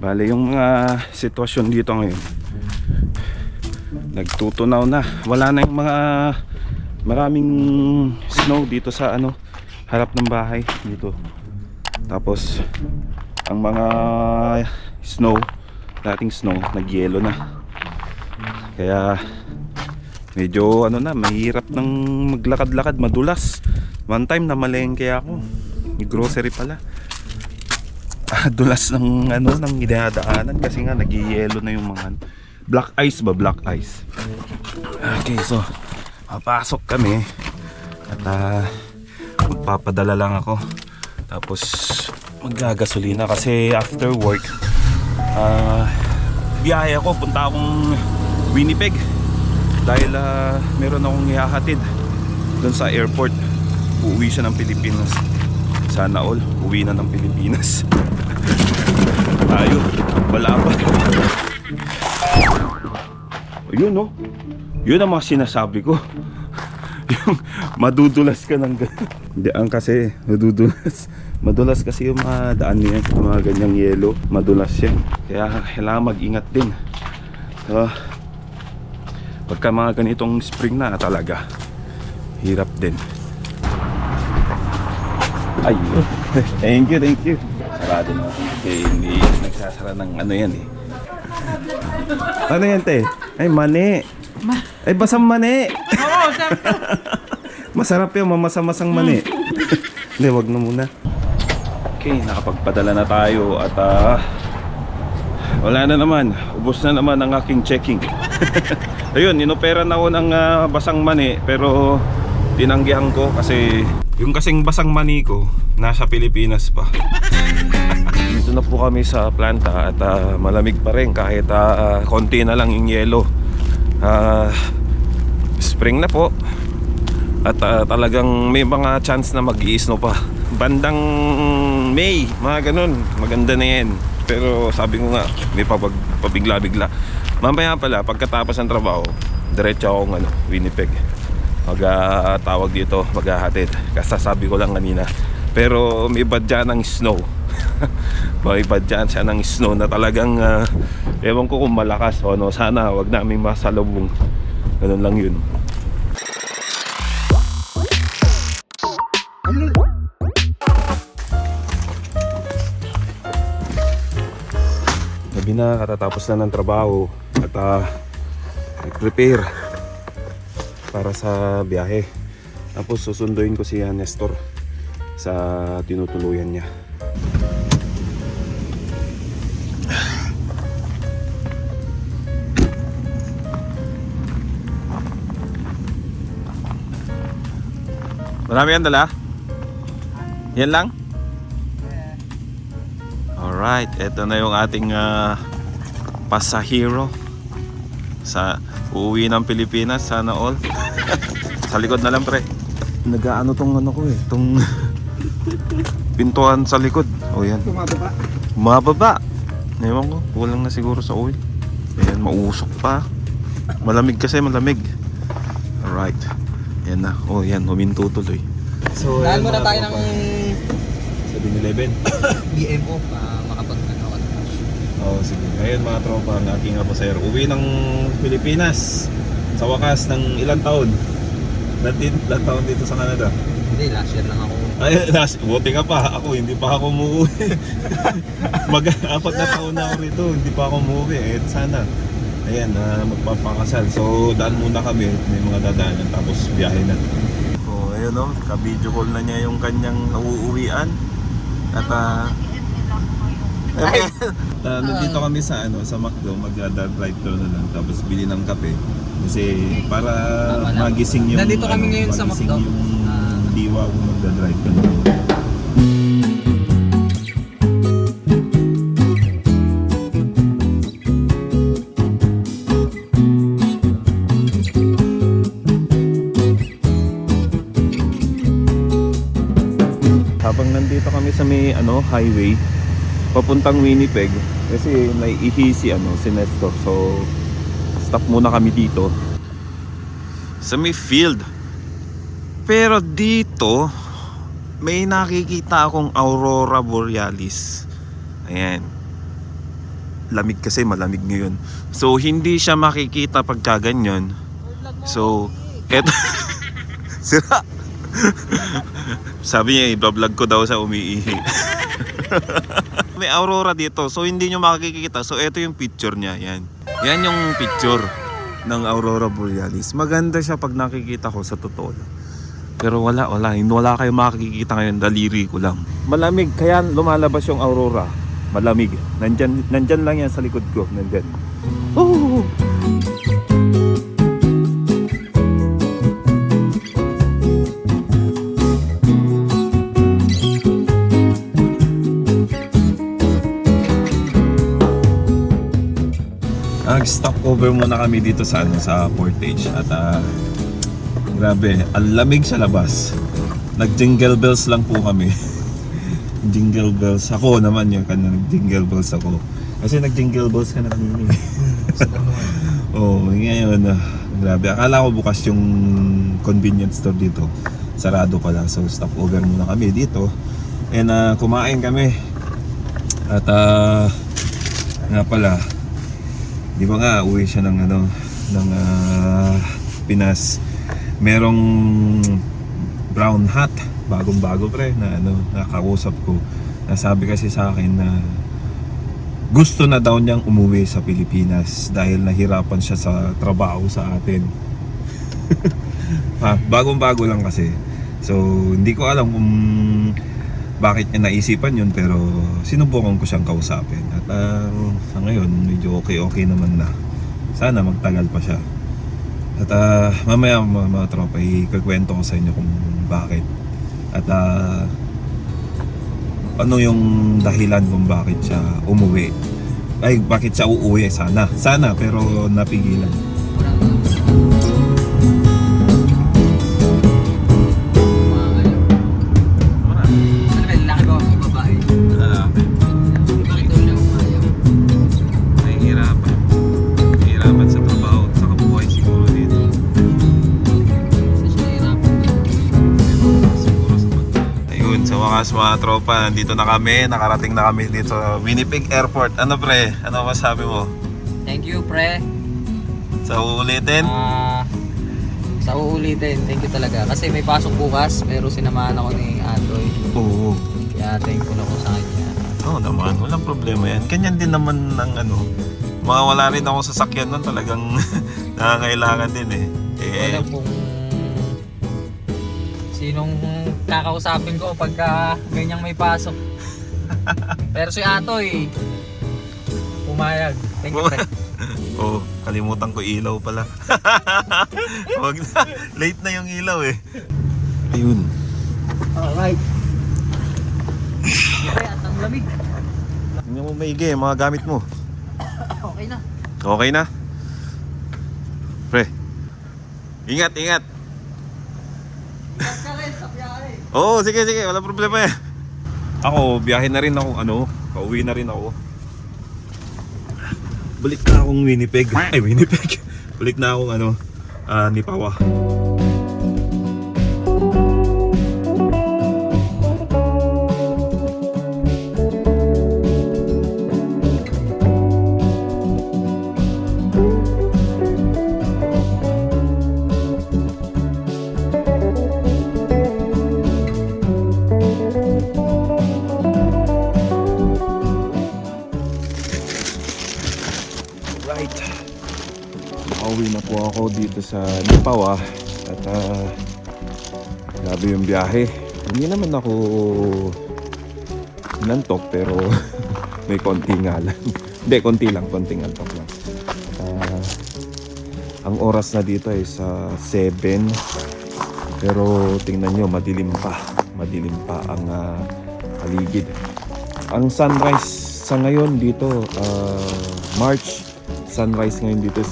Bale, yung mga sitwasyon dito ngayon, nagtutunaw na. Wala na yung mga maraming snow dito sa ano, harap ng bahay dito. Tapos ang mga snow, dating snow, nagyelo na. Kaya medyo ano na, mahirap nang maglakad-lakad, madulas. One time na malengke ako, grocery pala. Dulas ng ano, ng dinadaanan kasi nga nagyayelo na yung mga black ice ba, black ice. Okay, so papasok kami at magpapadala lang ako. Tapos maggagasolina kasi after work biyahe ako, punta akong Winnipeg dahil meron akong ihahatid doon sa airport. Uuwi siya ng Pilipinas. Sana all uwi na ng Pilipinas. Tayo, wala pa. Ayun, no? Yun ang mga sinasabi ko. Yung madudulas ka ng gano'n. Hindi, ang kasi madudulas. Madulas kasi yung mga daan niya, yung mga ganyang yelo. Madulas yan. Kaya kailangan mag-ingat din. So, pagka mga ganitong spring na talaga, hirap din. Ayun. Thank you, thank you. Sarado na. Okay, hindi nagsasara ng ano yan eh. Ano yan, te? Ay, mani. Ay, basang mani. Oo, sakto. Masarap yung mamasamasang mani. Hindi, wag na muna. Okay, nakapagpadala na tayo at wala na naman. Ubos na naman ang aking checking. Ayun, inopera na ako ng basang mani pero tinanggihan ko kasi yung kasing basang mani ko nasa Pilipinas pa. Dito na po kami sa planta at malamig pa rin kahit konti na lang yung yelo. Spring na po at talagang may mga chance na mag-i-snow pa bandang May, mga ganun. Maganda na yan. Pero sabi ko nga, may pabigla-bigla. Mamaya pala pagkatapos ng trabaho, diretso akong Winnipeg. Tawag dito, maghahatid. Kasasabi ko lang kanina. Pero may badya ng snow. May badya siya ng snow na talagang ewan ko kung malakas o no. Sana wag namin masalubong. Ganun lang yun. Gabi na, katatapos na ng trabaho at nag-prepare para sa biyahe. Tapos susunduin ko si Nestor sa tinutuluyan niya. Marami yan dala? Yan lang? Alright, eto na yung ating pasahero sa uuwi ng Pilipinas, sana all. Sa likod na lang, pre. Nagaano tong ano ko eh, tong pintuan sa likod. O yan. Mababa. Ewan ko, kulang na siguro sa oil. Ayan, mausok pa. Malamig kasi, malamig. Alright. Yan na. O yan, huminto tuloy. So, Dahil muna tayo ng 7-Eleven. BMO makapag-ano ka. Oo, sige. Ngayon mga tropa, ang aking pasahero uwi ng Pilipinas sa wakas ng ilang taon. Ilang taon dito sa Canada? Hindi, last year lang ako. Ay, buti nga pa. Ako, hindi pa ako umuwi. Mag-4 na taon na ako rito. Hindi pa ako umuwi. Eh, sana. Ayan, magpapakasal. So, daan muna kami. May mga dadaanan. Tapos, biyahe na. So, ayun o. Ka-video call na niya yung kanyang uuwian. At, nandito kami sa sa McDo, mag-drive-thru na lang tapos bili ng kape kasi para magising yung Nandito kami ngayon sa McDo. Yung diwa kung magda-drive ka na. Habang nandito kami sa may highway papuntang Winnipeg kasi naiihi si Nestor, so stop muna kami dito sa may field. Pero dito may nakikita akong Aurora Borealis. Ayan. lamig kasi, malamig ngayon. So hindi siya makikita pagka ganyan. So eto sira. Sabi niya i-vlog ko daw sa umiihi. May aurora dito, so hindi nyo makikita. So ito yung picture niya, yan. Yan yung picture ng aurora borealis. Maganda siya pag nakikita ko sa totoo. Pero wala kayo makikita ngayon, daliri ko lang. Malamig, kaya lumalabas yung aurora. Malamig. Nandyan lang yan sa likod ko, nandyan. Oh! Nag-stop over muna kami dito sa Portage at grabe, ang lamig sa labas. Nag-jingle bells lang po kami. Jingle bells. Ako naman yung nag-jingle bells ako. Kasi nag-jingle bells ka na kanina. Ngayon, grabe. Akala ko bukas yung convenience store dito. Sarado pala. So stop over muna kami dito. And kumain kami. At nga pala, di ba nga uwi siya ng Pinas. Merong brown hat, bagong-bago pre na nakausap ko. Nasabi kasi sa akin na gusto na daw niyang umuwi sa Pilipinas dahil nahirapan siya sa trabaho sa atin. Bagong-bago lang kasi. So hindi ko alam kung bakit niya naisipan yun, pero sinubukan ko siyang kausapin. At sa ngayon, medyo okay naman na. Sana magtagal pa siya. At mamaya mga tropa, ikukwento ko sa inyo kung bakit. At ano yung dahilan kung bakit siya umuwi. Ay, bakit siya uuwi. Sana, pero napigilan. Mga tropa, nandito na kami, nakarating na kami dito sa Winnipeg Airport. Ano pre? Ano masabi mo? Thank you pre. Sa uulitin? Sa uulitin, thank you talaga. Kasi may pasok bukas, pero sinamahan ako ni Andoy. Oo. Kaya thankful ako sa kanya. Oo naman, walang problema yan. Ganyan din naman ng mga wala rin ako sa sakyan nun, talagang nakakailangan din eh. Wala kung sinong kakausapin ko pagka ganyang may pasok. Pero si Atoy pumayag. Thank you. Kalimutan ko ilaw pala. Wag na, late na yung ilaw eh. Ayun. Alright. Okay, at ang lamig. Tingnan mo maigi mga gamit mo. Okay na. Okay na? Pre, ingat. Oo, sige, wala problema yan. Ako, biyahe na rin ako, pauwi na rin ako. Balik na akong Winnipeg. Balik na akong Nipawa. Nakauwi na po ako dito sa Nipawa at grabe yung biyahe. Hindi naman ako nantok pero may konti nga lang. Hindi, konting antok lang. Ang oras na dito ay sa 7 pero tingnan nyo, madilim pa ang paligid. Ang sunrise sa ngayon dito, March, sunrise ngayon dito is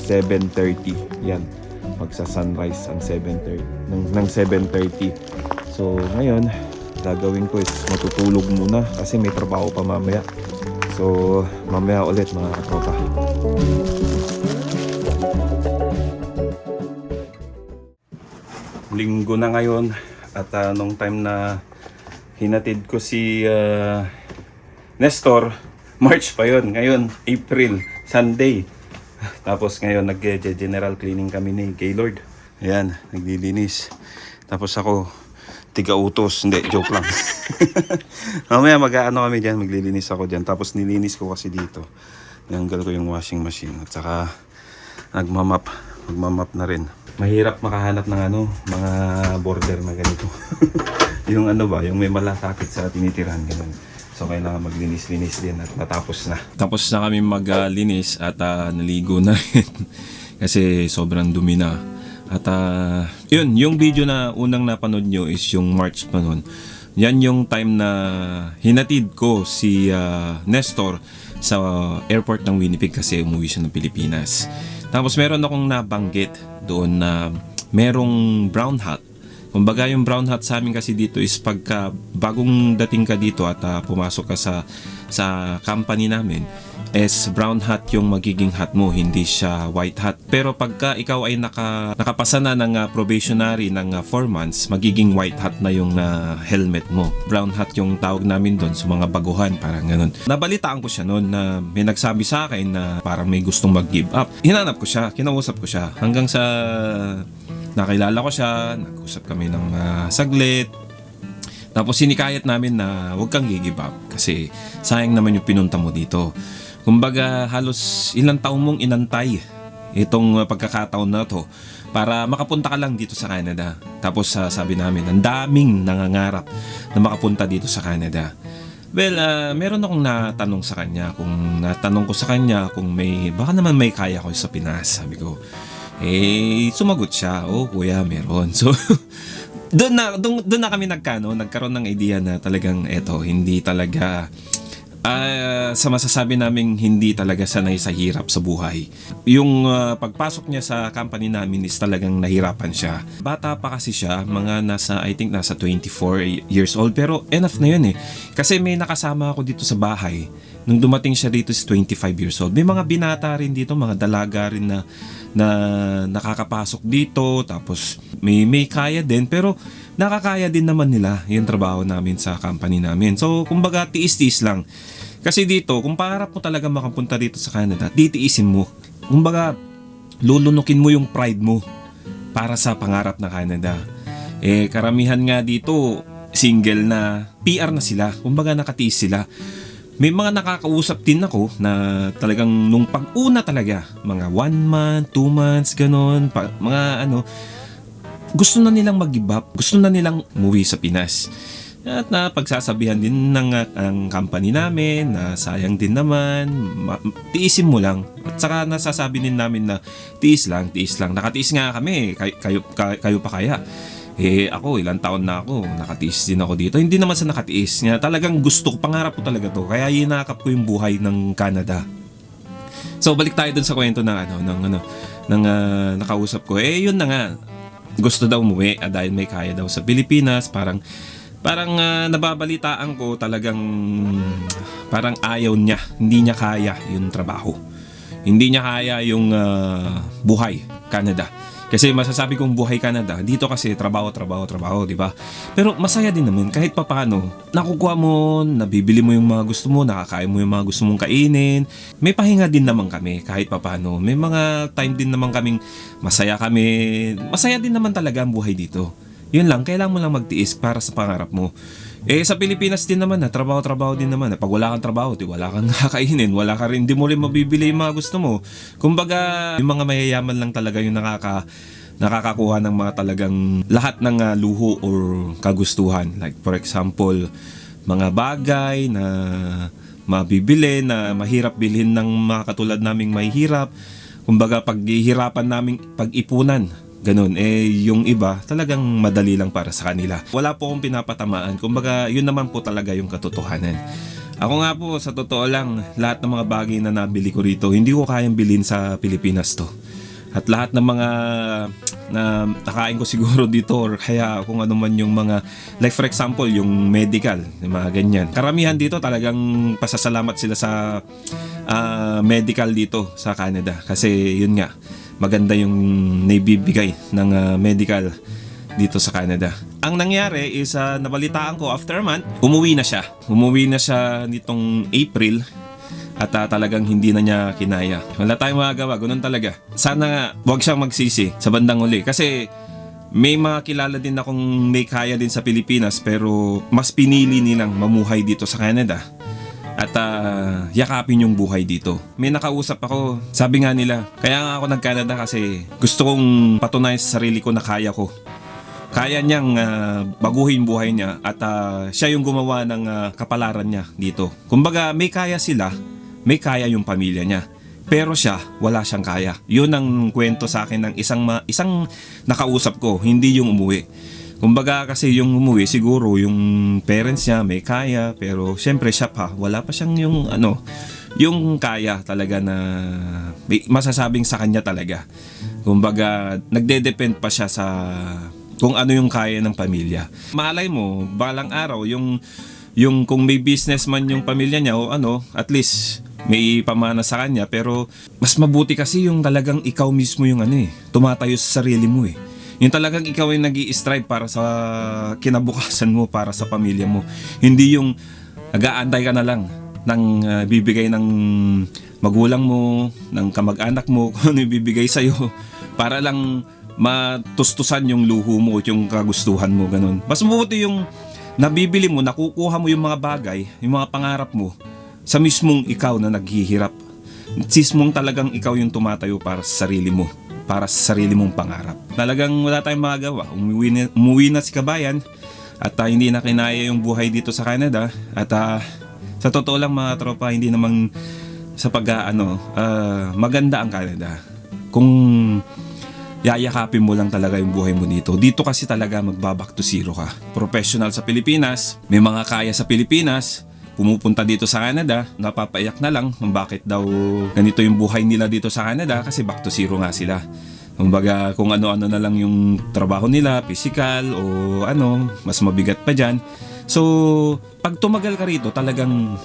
7:30. Yan, magsa-sunrise ang 7:30 ng 7:30. So ngayon, gagawin ko is matutulog muna kasi may trabaho pa mamaya. So mamaya ulit mga katropa. Linggo na ngayon at nung time na hinatid ko si Nestor, March pa yon, ngayon April, Sunday. Tapos ngayon nag-general cleaning kami ni Gaylord. Ayan, naglilinis. Tapos ako, tiga-utos. Hindi, joke lang. Mamaya mag-ano kami dyan, maglilinis ako dyan. Tapos nilinis ko kasi dito. Nanggal ko yung washing machine. At saka magmamap na rin. Mahirap makahanap ng mga border na ganito. Yung yung may malasakit sa tinitirahan, ganun. So kailangan maglinis-linis din at natapos na. Tapos na kami maglinis at naligo na rin. Kasi sobrang dumi na. At yun, yung video na unang napanood nyo is yung March pa nun. Yan yung time na hinatid ko si Nestor sa airport ng Winnipeg kasi umuwi siya ng Pilipinas. Tapos meron akong nabanggit doon na merong brown hat. Kumbaga yung brown hat sa amin kasi dito is pagka bagong dating ka dito at pumasok ka sa company namin, is brown hat yung magiging hat mo, hindi siya white hat. Pero pagka ikaw ay nakapasa na ng probationary ng 4 months, magiging white hat na yung helmet mo. Brown hat yung tawag namin doon sa mga baguhan, parang ganun. Nabalitaan ko siya noon na may nagsabi sa akin na parang may gustong mag-give up. Hinanap ko siya, kinausap ko siya hanggang sa nakilala ko siya, nag-usap kami ng saglit. Tapos sinikayat namin na huwag kang give up kasi sayang naman yung pinunta mo dito. Kumbaga halos ilang taon mong inantay itong pagkakataon na to para makapunta ka lang dito sa Canada. Tapos sabi namin, ang daming nangangarap na makapunta dito sa Canada. Well, meron akong natanong sa kanya, kung baka naman may kaya ko sa Pinas, sabi ko. Sumagot siya, kuya, meron. So, doon na kami nagkaroon ng idea na talagang hindi talaga sa masasabi naming hindi talaga sanay sa hirap sa buhay. Yung pagpasok niya sa company namin is talagang nahirapan siya. Bata pa kasi siya, I think nasa 24 years old, pero enough na yun Kasi may nakasama ako dito sa bahay. Nung dumating siya dito is 25 years old. May mga binata rin dito, mga dalaga rin na nakakapasok dito, tapos may kaya din, pero nakakaya din naman nila yung trabaho namin sa company namin. So kumbaga tiis-tiis lang. Kasi dito, kung pangarap mo talaga makapunta dito sa Canada, titiisin mo. Kumbaga lulunukin mo yung pride mo para sa pangarap na Canada. Karamihan nga dito single na, PR na sila. Kumbaga nakatiis sila. May mga nakakausap din ako na talagang nung pag-una talaga, mga 1 month, 2 months, ganun, gusto na nilang mag-give up, gusto na nilang umuwi sa Pinas. At pagsasabihan din ng company namin na sayang din naman, tiisin mo lang. At saka nasasabi din namin na tiis lang. Nakatiis nga kami, kayo pa kaya. Ako, ilang taon na ako, nakatiis din ako dito. Hindi naman sa nakatiis, nga talagang gusto ko, pangarap ko talaga to. Kaya hinakap ko yung buhay ng Canada. So balik tayo dun sa kwento ng nakausap ko. Yun na nga, gusto daw umuwi dahil may kaya daw sa Pilipinas. Parang nababalitaan ko talagang parang ayaw niya, hindi niya kaya yung trabaho. Hindi niya kaya yung buhay Canada. Kasi masasabi kong buhay Canada, dito kasi trabaho, di ba? Pero masaya din naman kahit papaano. Nakukuha mo, nabibili mo yung mga gusto mo, nakakain mo yung mga gusto mong kainin. May pahinga din naman kami kahit papaano. May mga time din naman kaming masaya kami. Masaya din naman talaga ang buhay dito. Yun lang, kailangan mo lang magtiis para sa pangarap mo. Sa Pilipinas din naman trabaho din naman. Pag wala kang trabaho, wala kang kakainin, wala ka rin, di mo rin mabibili yung mga gusto mo. Kumbaga, yung mga mayayaman lang talaga yung nakakakuha ng mga talagang lahat ng luho or kagustuhan. Like for example, mga bagay na mabibili na mahirap bilhin ng mga katulad naming mahihirap. Kumbaga, paghihirapan naming pag-ipunan. Ganun, yung iba talagang madali lang para sa kanila. Wala po akong pinapatamaan. Kumbaga, yun naman po talaga yung katotohanan. Ako nga po, sa totoo lang, lahat ng mga bagay na nabili ko rito, hindi ko kayang bilhin sa Pilipinas to. At lahat ng mga na nakain ko siguro dito or kaya kung ano man yung mga, like for example, yung medical, yung mga ganyan. Karamihan dito talagang pasasalamat sila sa medical dito sa Canada. Kasi yun nga, maganda yung naibibigay ng medical dito sa Canada. Ang nangyari is nabalitaan ko after a month, umuwi na siya nitong April. At talagang hindi na niya kinaya. Wala tayong magagawa, ganun talaga. Sana wag siyang magsisi sa bandang huli. Kasi may mga kilala din akong may kaya din sa Pilipinas pero mas pinili nilang mamuhay dito sa Canada. At yakapin yung buhay dito. May nakausap ako, sabi nga nila, kaya nga ako nag-Canada kasi gusto kong patunayan sa sarili ko na kaya ko. Kaya niyang baguhin buhay niya at siya yung gumawa ng kapalaran niya dito. Kumbaga may kaya sila, may kaya yung pamilya niya. Pero siya, wala siyang kaya. Yun ang kwento sa akin ng isang nakausap ko, hindi yung umuwi. Kumbaga kasi yung umuwi, siguro yung parents niya may kaya, pero syempre siya pa, wala pa siyang yung kaya talaga na masasabing sa kanya talaga. Kumbaga, nagde-depend pa siya sa kung ano yung kaya ng pamilya. Malay mo, balang araw, yung kung may businessman yung pamilya niya o at least may pamana sa kanya, pero mas mabuti kasi yung talagang ikaw mismo yung tumatayo sa sarili mo eh. Yung talagang ikaw ay nag-i-strive para sa kinabukasan mo, para sa pamilya mo. Hindi yung nag-aantay ka na lang ng bibigay ng magulang mo, ng kamag-anak mo, kung ano yung bibigay sa'yo, para lang matustusan yung luho mo at yung kagustuhan mo, ganun. Mas mabuti yung nabibili mo, nakukuha mo yung mga bagay, yung mga pangarap mo, sa mismong ikaw na naghihirap. Mismong talagang ikaw yung tumatayo para sa sarili mo, para sa sarili mong pangarap. Talagang wala tayong magagawa. Umuwi na si Kabayan at hindi na kinaya yung buhay dito sa Canada. At sa totoo lang mga tropa, hindi naman sa maganda ang Canada. Kung yayakapin mo lang talaga yung buhay mo dito. Dito kasi talaga magbaback to zero ka. Professional sa Pilipinas, may mga kaya sa Pilipinas, pumupunta dito sa Canada, napapaiyak na lang kung bakit daw ganito yung buhay nila dito sa Canada kasi back to zero nga sila. Kumbaga kung ano-ano na lang yung trabaho nila, physical o mas mabigat pa dyan. So, pag tumagal ka rito, talagang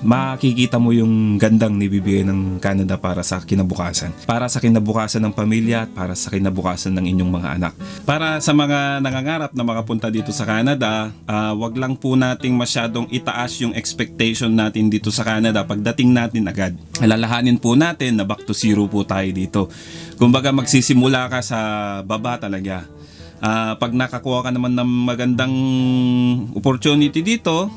makikita mo yung gandang nibibigay ng Canada para sa kinabukasan. Para sa kinabukasan ng pamilya at para sa kinabukasan ng inyong mga anak. Para sa mga nangangarap na makapunta dito sa Canada, wag lang po nating masyadong itaas yung expectation natin dito sa Canada pagdating natin agad. Alalahanin po natin na back to zero po tayo dito. Kumbaga magsisimula ka sa baba talaga. Pag nakakuha ka naman ng magandang opportunity dito,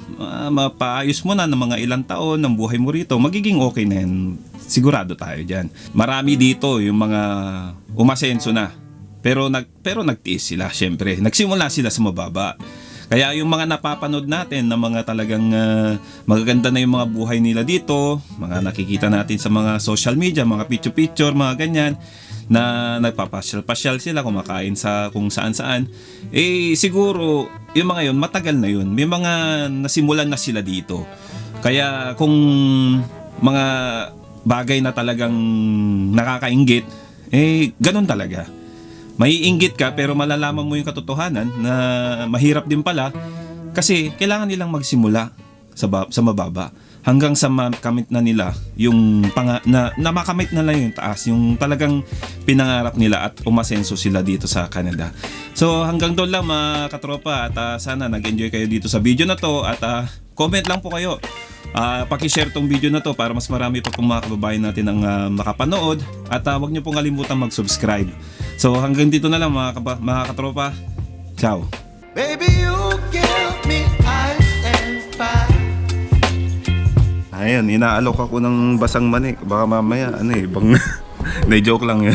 mapaayos mo na ng mga ilang taon ng buhay mo rito, magiging okay na yan. Sigurado tayo dyan. Marami dito yung mga umasenso na. Pero nagtiis sila, syempre. Nagsimula sila sa mababa. Kaya yung mga napapanood natin na mga talagang magaganda na yung mga buhay nila dito, mga nakikita natin sa mga social media, mga picture-picture, mga ganyan, na nagpapasyal-pasyal sila, kumakain sa kung saan-saan, siguro yung mga yun matagal na yun, may mga nasimulan na sila dito. Kaya kung mga bagay na talagang nakakainggit, ganun talaga, maiinggit ka pero malalaman mo yung katotohanan na mahirap din pala kasi kailangan nilang magsimula sa mababa hanggang sa makamit na nila yung na makamit na lang yung taas, yung talagang pinangarap nila at umasenso sila dito sa Canada. So hanggang doon lang mga katropa at sana nag-enjoy kayo dito sa video na to at comment lang po kayo. Paki-share tong video na to para mas marami pa pong mga kababayan natin ang makapanood at wag niyo pong kalimutan mag-subscribe. So hanggang dito na lang mga katropa. Ciao. Baby, you give me ice and fire. Ayan, inaalok ako ng basang manik. Baka mamaya, bang na-joke lang yun.